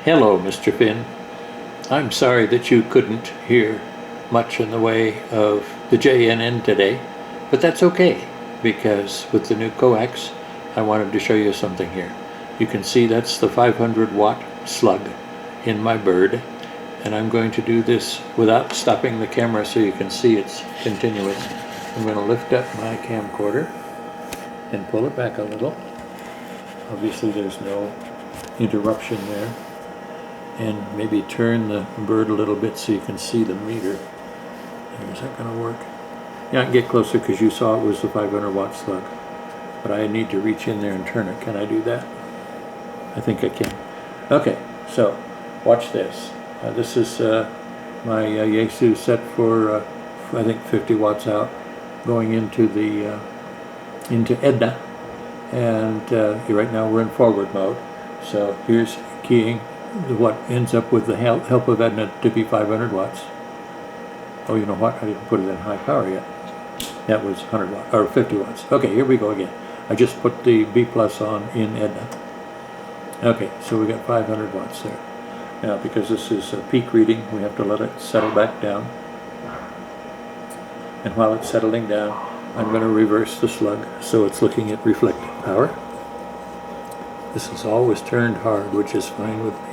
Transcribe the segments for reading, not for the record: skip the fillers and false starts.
Hello, Mr. Finn. I'm sorry that you couldn't hear much in the way of the JNN today, but that's okay, because with the new coax, I wanted to show you something here. You can see that's the 500-watt slug in my bird, and I'm going to do this without stopping the camera so you can see it's continuous. I'm going to lift up my camcorder and pull it back a little. Obviously there's no interruption there. And maybe turn the bird a little bit so you can see the meter. Is that going to work? Yeah, I can get closer because you saw it was the 500-watt slug. But I need to reach in there and turn it. Can I do that? I think I can. Okay, so watch this. This is my Yaesu set for I think 50 watts out, going into the into Edna, and right now we're in forward mode. So here's keying what ends up with the help of Edna to be 500 watts. Oh, you know what? I didn't put it in high power yet. That was 100 watts or 50 watts. Okay, here we go again. I just put the B plus on in Edna. Okay, so we got 500 watts there. Now, because this is a peak reading, we have to let it settle back down. And while it's settling down, I'm going to reverse the slug so it's looking at reflective power. This is always turned hard, which is fine with me.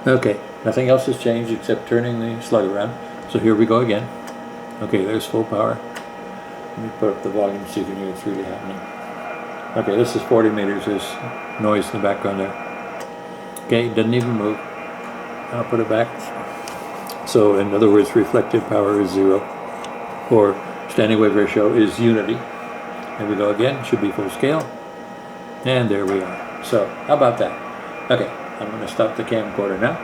Okay, nothing else has changed except turning the slug around. So here we go again. Okay, there's full power. Let me put up the volume so you can hear it's really happening. Okay, this is 40 meters. There's noise in the background there. Okay, it doesn't even move. I'll put it back. So in other words, reflective power is 0, or standing wave ratio is unity. Here we go again. Should be full scale. And there we are. So how about that? Okay, I'm going to stop the camcorder now.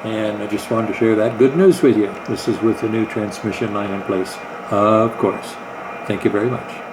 And I just wanted to share that good news with you. This is with the new transmission line in place, of course. Thank you very much.